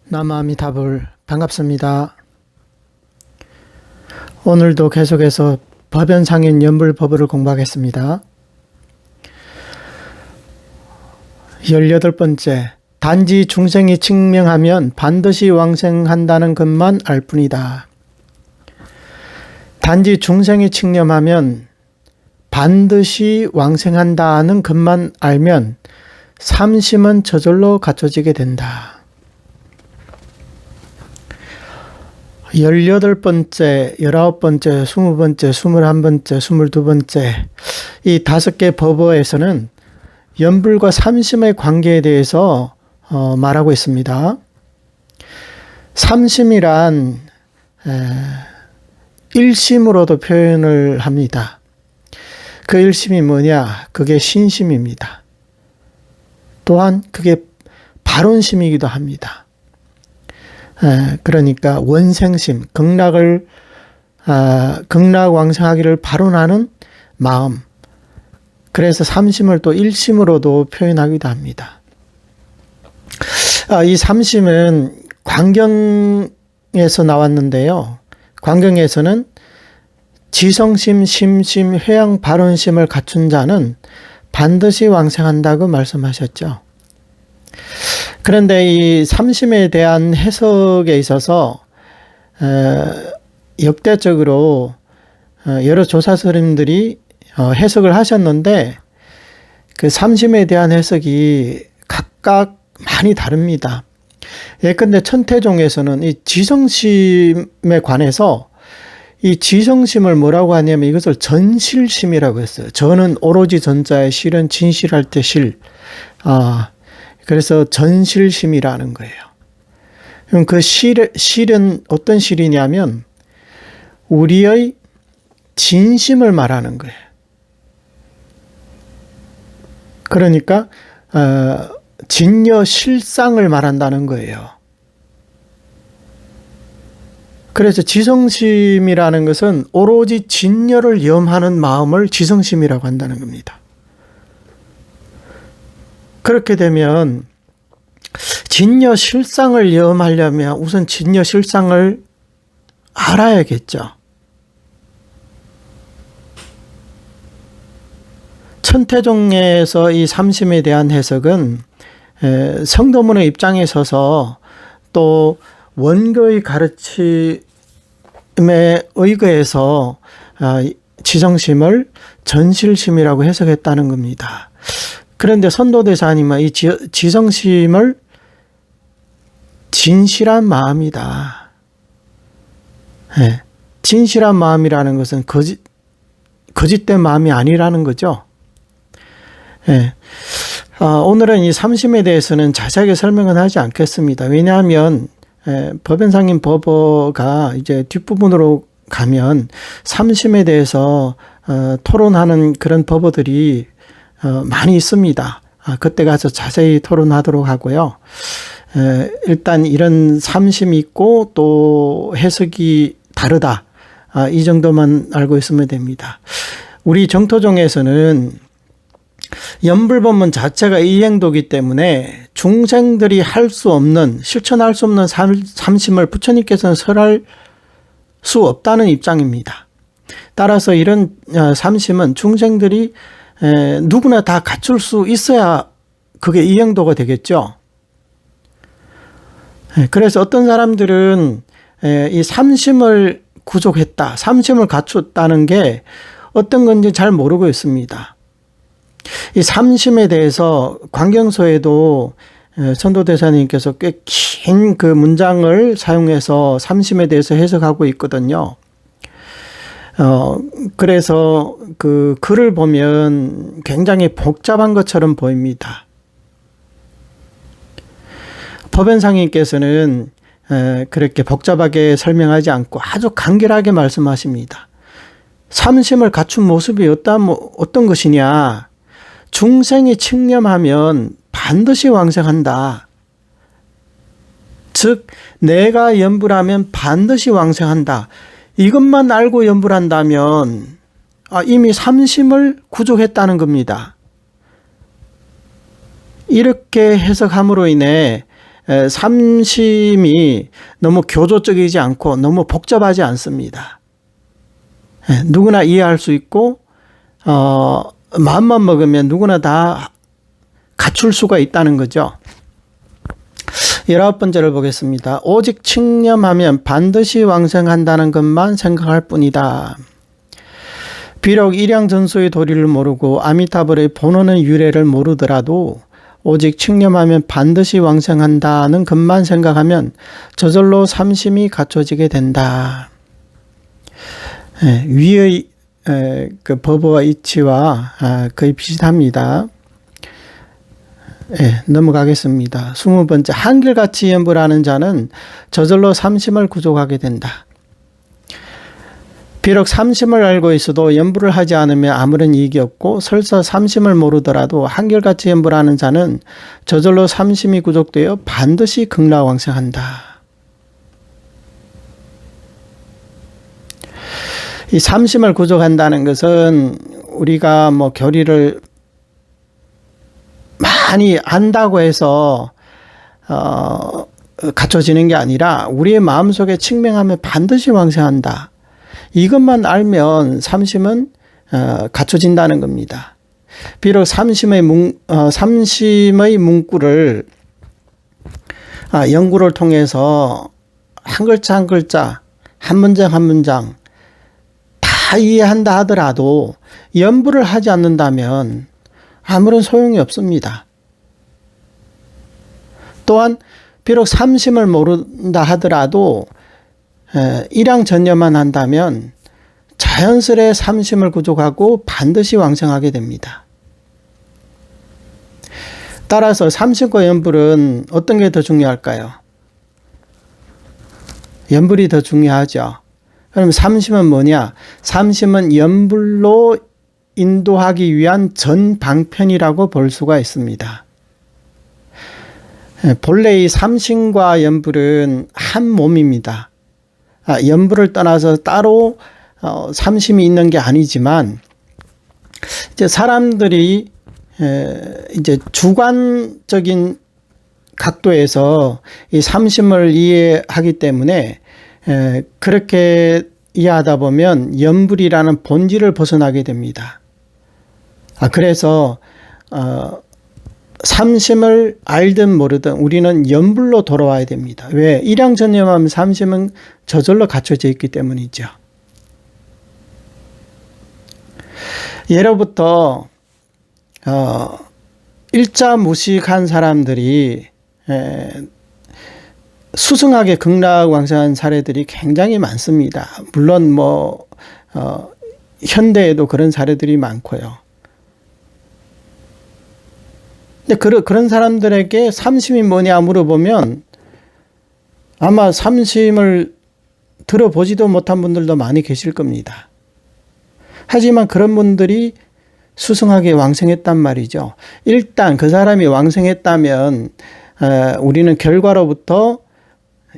남아미타불 반갑습니다. 오늘도 계속해서 법연상인 연불법어를 공부하겠습니다. 18번째, 단지 중생이 칙명하면 반드시 왕생한다는 것만 알 뿐이다. 단지 중생이 칙념하면 반드시 왕생한다는 것만 알면 삼심은 저절로 갖춰지게 된다. 18번째, 19번째, 20번째, 21번째, 22번째 이 5개 법어에서는 연불과 삼심의 관계에 대해서 말하고 있습니다. 삼심이란 일심으로도 표현을 합니다. 그 일심이 뭐냐? 그게 신심입니다. 또한 그게 발언심이기도 합니다. 그러니까 원생심, 극락왕생하기를 발언하는 마음. 그래서 삼심을 또 일심으로도 표현하기도 합니다. 이 삼심은 광경에서 나왔는데요. 광경에서는 지성심, 심심, 회양, 발언심을 갖춘 자는 반드시 왕생한다고 말씀하셨죠. 그런데 이 삼심에 대한 해석에 있어서 역대적으로 여러 조사스님들이 해석을 하셨는데 그 삼심에 대한 해석이 각각 많이 다릅니다. 예컨대 천태종에서는 이 지성심에 관해서 이 지성심을 뭐라고 하냐면 이것을 전실심이라고 했어요. 전은 오로지 전자에 실은 진실할 때 실. 그래서 전실심이라는 거예요. 그럼 그 실은 어떤 실이냐면 우리의 진심을 말하는 거예요. 그러니까 진여 실상을 말한다는 거예요. 그래서 지성심이라는 것은 오로지 진여를 염하는 마음을 지성심이라고 한다는 겁니다. 그렇게 되면 진여 실상을 염하려면 우선 진여 실상을 알아야겠죠. 천태종에서 이 삼심에 대한 해석은 성도문의 입장에 서서 또 원교의 가르침에 의거해서 지성심을 전실심이라고 해석했다는 겁니다. 그런데 선도대사님은 이 지성심을 진실한 마음이다. 진실한 마음이라는 것은 거짓된 마음이 아니라는 거죠. 오늘은 이 삼심에 대해서는 자세하게 설명은 하지 않겠습니다. 왜냐하면 법연상인 법어가 이제 뒷부분으로 가면 삼심에 대해서 토론하는 그런 법어들이 많이 있습니다. 그때 가서 자세히 토론하도록 하고요. 일단 이런 삼심이 있고 또 해석이 다르다. 이 정도만 알고 있으면 됩니다. 우리 정토종에서는 연불법문 자체가 이행도기 때문에 중생들이 할 수 없는, 실천할 수 없는 삼심을 부처님께서는 설할 수 없다는 입장입니다. 따라서 이런 삼심은 중생들이 누구나 다 갖출 수 있어야 그게 이행도가 되겠죠. 그래서 어떤 사람들은 이 삼심을 구족했다, 삼심을 갖췄다는 게 어떤 건지 잘 모르고 있습니다. 이 삼심에 대해서 광경서에도 선도대사님께서 꽤 긴 그 문장을 사용해서 삼심에 대해서 해석하고 있거든요. 그래서 그 글을 보면 굉장히 복잡한 것처럼 보입니다. 법연상인께서는 그렇게 복잡하게 설명하지 않고 아주 간결하게 말씀하십니다. 삼심을 갖춘 모습이 어떤 것이냐? 중생이 칙념하면 반드시 왕생한다. 즉 내가 염불하면 반드시 왕생한다. 이것만 알고 염불한다면 이미 삼심을 구족했다는 겁니다. 이렇게 해석함으로 인해 삼심이 너무 교조적이지 않고 너무 복잡하지 않습니다. 누구나 이해할 수 있고 마음만 먹으면 누구나 다 갖출 수가 있다는 거죠. 19번째를 보겠습니다. 오직 칙념하면 반드시 왕생한다는 것만 생각할 뿐이다. 비록 일양전소의 도리를 모르고 아미타불의 본원의 유래를 모르더라도 오직 칙념하면 반드시 왕생한다는 것만 생각하면 저절로 삼심이 갖춰지게 된다. 위의 그 법어와 이치와 거의 비슷합니다. 넘어가겠습니다. 20번째, 한결같이 염불하는 자는 저절로 삼심을 구족하게 된다. 비록 삼심을 알고 있어도 염불을 하지 않으면 아무런 이익이 없고 설사 삼심을 모르더라도 한결같이 염불하는 자는 저절로 삼심이 구족되어 반드시 극락왕생한다. 이 삼심을 구족한다는 것은 우리가 교리를 많이 안다고 해서 갖춰지는 게 아니라 우리의 마음속에 칙명하면 반드시 왕생한다. 이것만 알면 삼심은 갖춰진다는 겁니다. 비록 삼심의 문구를 연구를 통해서 한 글자 한 글자, 한 문장 한 문장 다 이해한다 하더라도 염불을 하지 않는다면 아무런 소용이 없습니다. 또한 비록 삼심을 모른다 하더라도 일양전념만 한다면 자연스레 삼심을 구족하고 반드시 왕생하게 됩니다. 따라서 삼심과 염불은 어떤 게 더 중요할까요? 염불이 더 중요하죠. 그럼 삼심은 뭐냐? 삼심은 염불로 인도하기 위한 전방편이라고 볼 수가 있습니다. 본래 이 삼심과 염불은 한 몸입니다. 염불을 떠나서 따로 삼심이 있는 게 아니지만 이제 사람들이 이제 주관적인 각도에서 이 삼심을 이해하기 때문에 그렇게 이해하다 보면 염불이라는 본질을 벗어나게 됩니다. 그래서 삼심을 알든 모르든 우리는 염불로 돌아와야 됩니다. 왜? 일양전념하면 삼심은 저절로 갖춰져 있기 때문이죠. 예로부터 일자무식한 사람들이 수승하게 극락왕생한 사례들이 굉장히 많습니다. 물론 현대에도 그런 사례들이 많고요. 근데 그런 사람들에게 삼심이 뭐냐 물어보면 아마 삼심을 들어보지도 못한 분들도 많이 계실 겁니다. 하지만 그런 분들이 수승하게 왕생했단 말이죠. 일단 그 사람이 왕생했다면 우리는 결과로부터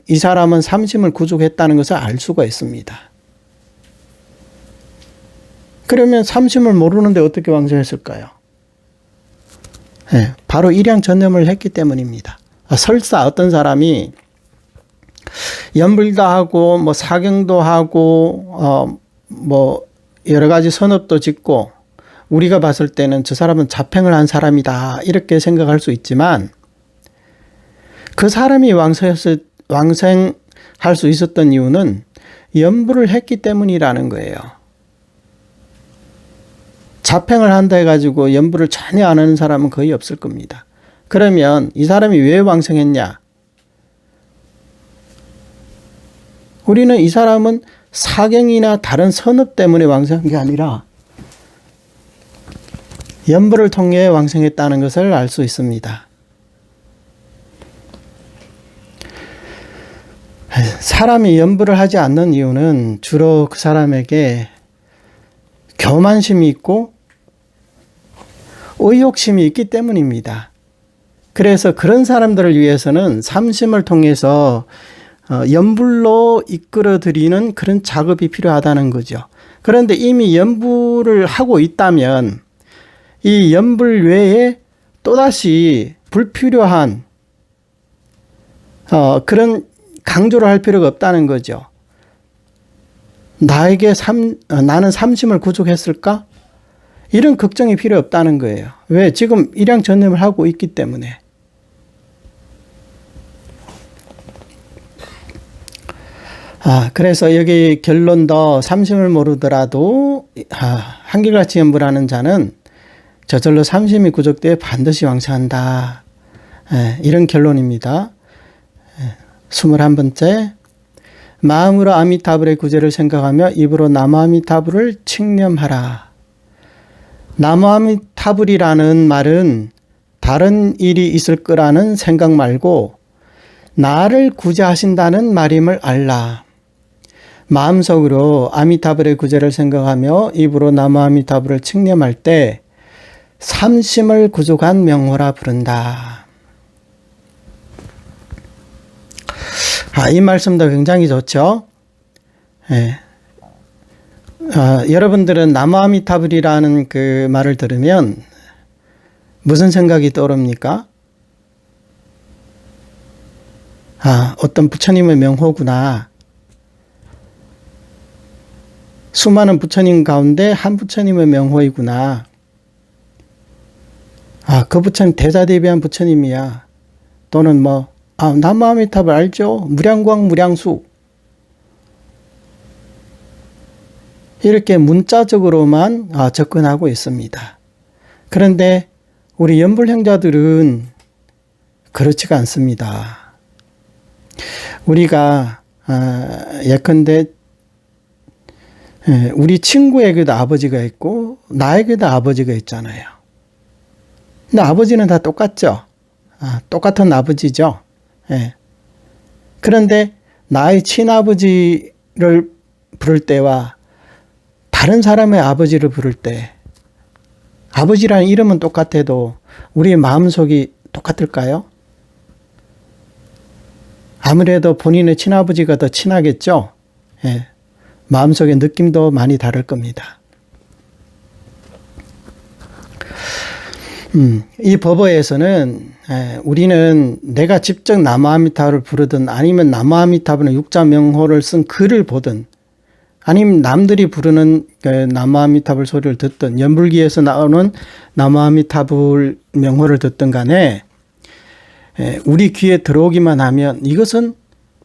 이 사람은 삼심을 구족했다는 것을 알 수가 있습니다. 그러면 삼심을 모르는데 어떻게 왕생했을까요? 바로 일양전념을 했기 때문입니다. 설사 어떤 사람이 염불도 하고 사경도 하고 여러 가지 선업도 짓고 우리가 봤을 때는 저 사람은 자평을 한 사람이다 이렇게 생각할 수 있지만 그 사람이 왕생할 수 있었던 이유는 염불을 했기 때문이라는 거예요. 자평을 한다 해가지고 염불을 전혀 안 하는 사람은 거의 없을 겁니다. 그러면 이 사람이 왜 왕생했냐? 우리는 이 사람은 사경이나 다른 선업 때문에 왕생한 게 아니라 염불을 통해 왕생했다는 것을 알 수 있습니다. 사람이 연불을 하지 않는 이유는 주로 그 사람에게 교만심이 있고 의욕심이 있기 때문입니다. 그래서 그런 사람들을 위해서는 삼심을 통해서 연불로 이끌어들이는 그런 작업이 필요하다는 거죠. 그런데 이미 연불을 하고 있다면 이 연불 외에 또다시 불필요한 그런 강조를 할 필요가 없다는 거죠. 나는 삼심을 구족했을까? 이런 걱정이 필요 없다는 거예요. 왜? 지금 일양전념을 하고 있기 때문에. 그래서 여기 결론도 삼심을 모르더라도 한결같이 연불하는 자는 저절로 삼심이 구족되어 반드시 왕성한다. 이런 결론입니다. 21번째, 마음으로 아미타불의 구제를 생각하며 입으로 나무아미타불을 칭념하라. 나무아미타불이라는 말은 다른 일이 있을 거라는 생각 말고 나를 구제하신다는 말임을 알라. 마음속으로 아미타불의 구제를 생각하며 입으로 나무아미타불을 칭념할 때 삼심을 구족한 명호라 부른다. 이 말씀도 굉장히 좋죠. 여러분들은 나무아미타불이라는 그 말을 들으면 무슨 생각이 떠오릅니까? 어떤 부처님의 명호구나. 수많은 부처님 가운데 한 부처님의 명호이구나. 그 부처님 대자대비한 부처님이야. 또는 나무아미타불 알죠? 무량광 무량수. 이렇게 문자적으로만 접근하고 있습니다. 그런데 우리 연불행자들은 그렇지가 않습니다. 우리가 예컨대 우리 친구에게도 아버지가 있고 나에게도 아버지가 있잖아요. 근데 아버지는 다 똑같죠. 똑같은 아버지죠. 그런데 나의 친아버지를 부를 때와 다른 사람의 아버지를 부를 때 아버지라는 이름은 똑같아도 우리의 마음속이 똑같을까요? 아무래도 본인의 친아버지가 더 친하겠죠. 마음속의 느낌도 많이 다를 겁니다. 이 법어에서는 우리는 내가 직접 나무아미타불을 부르든 아니면 나무아미타불의 육자명호를 쓴 글을 보든 아니면 남들이 부르는 나무아미타불 소리를 듣든 연불기에서 나오는 나무아미타불 명호를 듣든 간에 우리 귀에 들어오기만 하면 이것은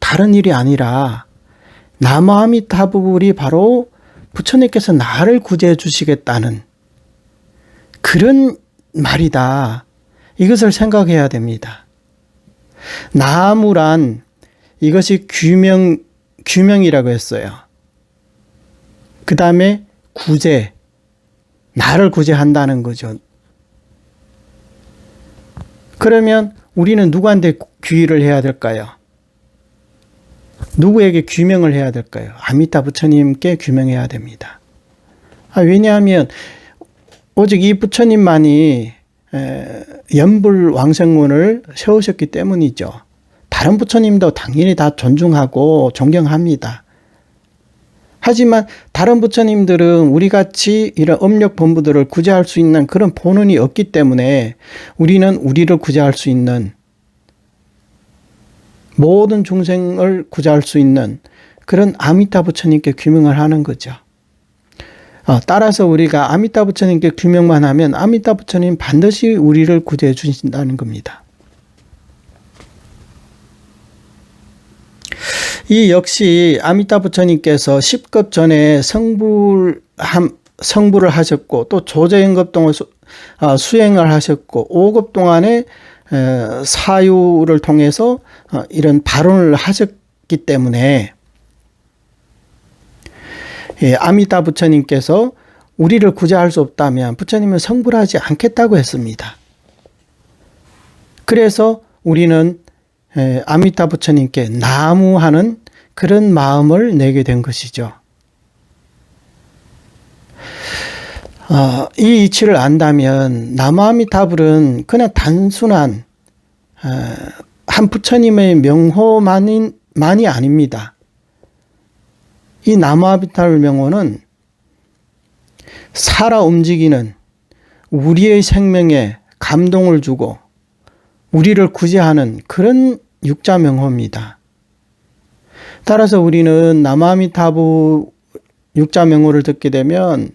다른 일이 아니라 나무아미타불이 바로 부처님께서 나를 구제해 주시겠다는 그런 말이다. 이것을 생각해야 됩니다. 나무란 이것이 규명이라고 했어요. 그 다음에 구제, 나를 구제한다는 거죠. 그러면 우리는 누구한테 귀의를 해야 될까요? 누구에게 규명을 해야 될까요? 아미타 부처님께 규명해야 됩니다. 왜냐하면 오직 이 부처님만이 연불 왕생문을 세우셨기 때문이죠. 다른 부처님도 당연히 다 존중하고 존경합니다. 하지만 다른 부처님들은 우리같이 이런 업력 본부들을 구제할 수 있는 그런 본원이 없기 때문에 우리는 우리를 구제할 수 있는 모든 중생을 구제할 수 있는 그런 아미타 부처님께 규명을 하는 거죠. 따라서 우리가 아미타 부처님께 규명만 하면 아미타 부처님 반드시 우리를 구제해 주신다는 겁니다. 이 역시 아미타 부처님께서 10급 전에 성불을 하셨고 또 조제연급 동안 수행을 하셨고 5급 동안에 사유를 통해서 이런 발언을 하셨기 때문에 아미타 부처님께서 우리를 구제할 수 없다면 부처님은 성불하지 않겠다고 했습니다. 그래서 우리는 아미타 부처님께 나무하는 그런 마음을 내게 된 것이죠. 이 이치를 안다면 나무아미타불은 그냥 단순한 한 부처님의 명호만이 아닙니다. 이 나무아미타불 명호는 살아 움직이는 우리의 생명에 감동을 주고 우리를 구제하는 그런 육자 명호입니다. 따라서 우리는 나무아미타불 육자 명호를 듣게 되면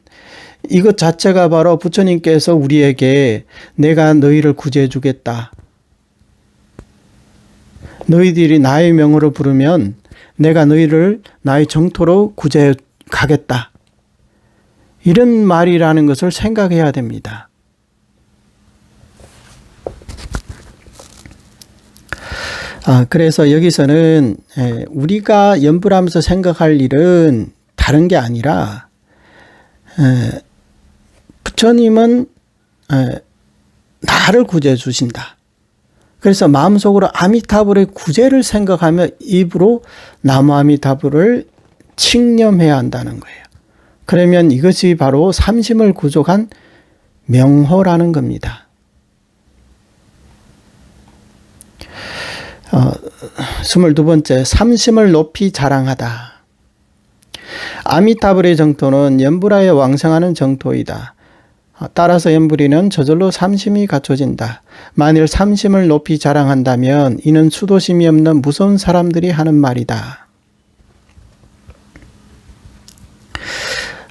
이것 자체가 바로 부처님께서 우리에게 내가 너희를 구제해 주겠다. 너희들이 나의 명호를 부르면 내가 너희를 나의 정토로 구제해 가겠다. 이런 말이라는 것을 생각해야 됩니다. 그래서 여기서는 우리가 염불하면서 생각할 일은 다른 게 아니라 부처님은 나를 구제해 주신다. 그래서 마음속으로 아미타불의 구제를 생각하며 입으로 나무아미타불을 칭념해야 한다는 거예요. 그러면 이것이 바로 삼심을 구족한 명호라는 겁니다. 22번째, 삼심을 높이 자랑하다. 아미타불의 정토는 연불하여 왕성하는 정토이다. 따라서 연불이는 저절로 삼심이 갖춰진다. 만일 삼심을 높이 자랑한다면 이는 수도심이 없는 무서운 사람들이 하는 말이다.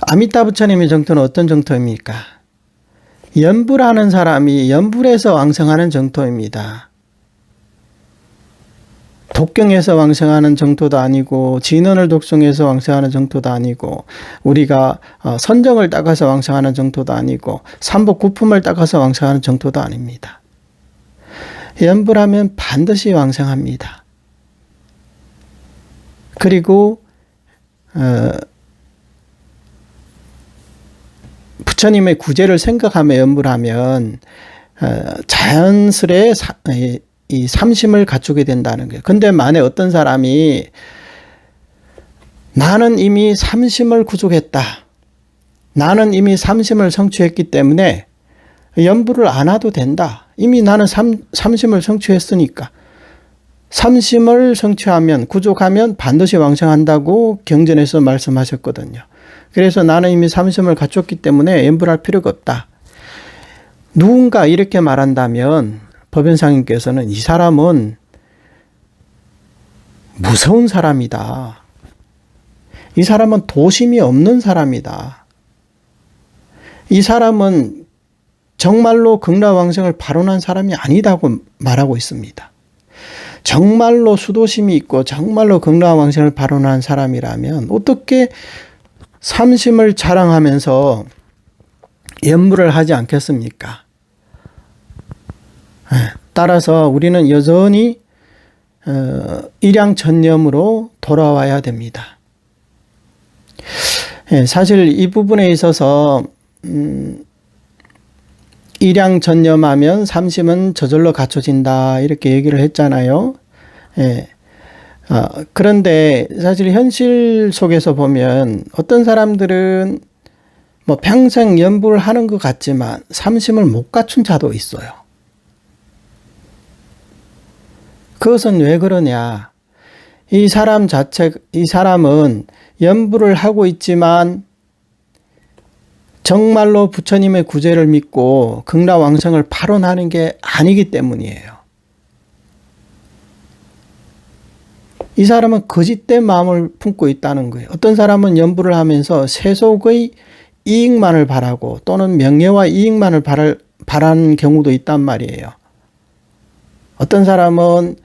아미타 부처님의 정토는 어떤 정토입니까? 연불하는 사람이 연불에서 왕성하는 정토입니다. 독경에서 왕성하는 정토도 아니고 진언을 독송해서 왕성하는 정토도 아니고 우리가 선정을 닦아서 왕성하는 정토도 아니고 삼복 구품을 닦아서 왕성하는 정토도 아닙니다. 연불하면 반드시 왕성합니다. 그리고 부처님의 구제를 생각하며 연불하면 자연스레 이 삼심을 갖추게 된다는 거예요. 근데 만에 어떤 사람이 나는 이미 삼심을 구족했다. 나는 이미 삼심을 성취했기 때문에 연불을 안 해도 된다. 이미 나는 삼심을 성취했으니까. 삼심을 성취하면 구족하면 반드시 왕성한다고 경전에서 말씀하셨거든요. 그래서 나는 이미 삼심을 갖췄기 때문에 연불할 필요가 없다. 누군가 이렇게 말한다면 법연상님께서는 이 사람은 무서운 사람이다. 이 사람은 도심이 없는 사람이다. 이 사람은 정말로 극락왕생을 발언한 사람이 아니다고 말하고 있습니다. 정말로 수도심이 있고 정말로 극락왕생을 발언한 사람이라면 어떻게 삼심을 자랑하면서 연불을 하지 않겠습니까? 따라서 우리는 여전히 일양천념으로 돌아와야 됩니다. 사실 이 부분에 있어서 일양천념하면 삼심은 저절로 갖춰진다 이렇게 얘기를 했잖아요. 그런데 사실 현실 속에서 보면 어떤 사람들은 뭐 평생 연불을 하는 것 같지만 삼심을 못 갖춘 자도 있어요. 그것은 왜 그러냐? 이 사람은 연불을 하고 있지만 정말로 부처님의 구제를 믿고 극락왕성을 발언하는 게 아니기 때문이에요. 이 사람은 거짓된 마음을 품고 있다는 거예요. 어떤 사람은 연불을 하면서 세속의 이익만을 바라고 또는 명예와 이익만을 바라는 경우도 있단 말이에요. 어떤 사람은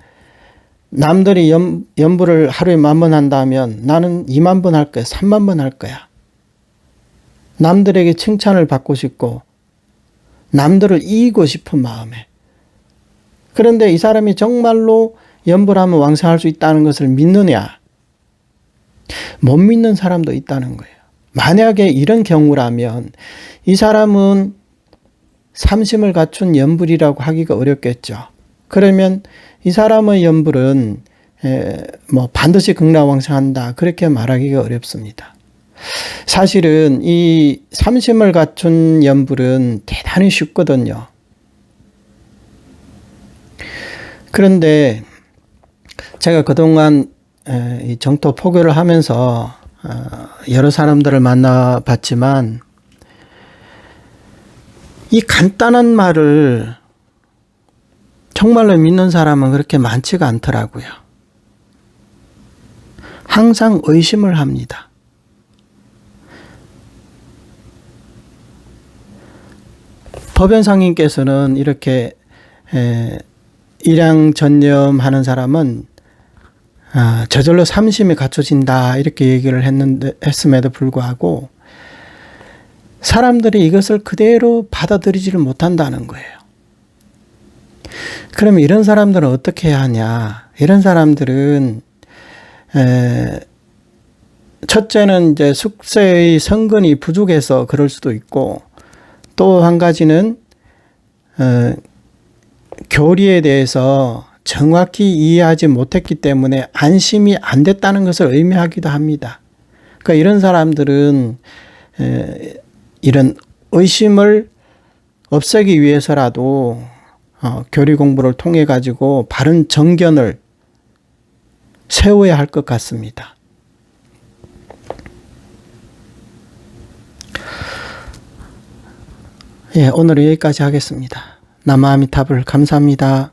남들이 연불을 하루에 10,000번 한다면 나는 20,000번 할 거야. 30,000번 할 거야. 남들에게 칭찬을 받고 싶고 남들을 이기고 싶은 마음에. 그런데 이 사람이 정말로 연불하면 왕성할 수 있다는 것을 믿느냐? 못 믿는 사람도 있다는 거예요. 만약에 이런 경우라면 이 사람은 삼심을 갖춘 연불이라고 하기가 어렵겠죠. 그러면 이 사람의 연불은 뭐 반드시 극락왕생한다 그렇게 말하기가 어렵습니다. 사실은 이 삼심을 갖춘 연불은 대단히 쉽거든요. 그런데 제가 그동안 이 정토 포교를 하면서 여러 사람들을 만나봤지만 이 간단한 말을 정말로 믿는 사람은 그렇게 많지가 않더라고요. 항상 의심을 합니다. 법연상님께서는 이렇게 일양전념하는 사람은 저절로 삼심이 갖춰진다 이렇게 얘기를 했음에도 불구하고 사람들이 이것을 그대로 받아들이지를 못한다는 거예요. 그럼 이런 사람들은 어떻게 해야 하냐? 이런 사람들은 첫째는 이제 숙세의 성근이 부족해서 그럴 수도 있고 또 한 가지는 교리에 대해서 정확히 이해하지 못했기 때문에 안심이 안 됐다는 것을 의미하기도 합니다. 그러니까 이런 사람들은 이런 의심을 없애기 위해서라도 교리 공부를 통해 가지고 바른 정견을 세워야 할 것 같습니다. 예, 오늘은 여기까지 하겠습니다. 남아미타불 감사합니다.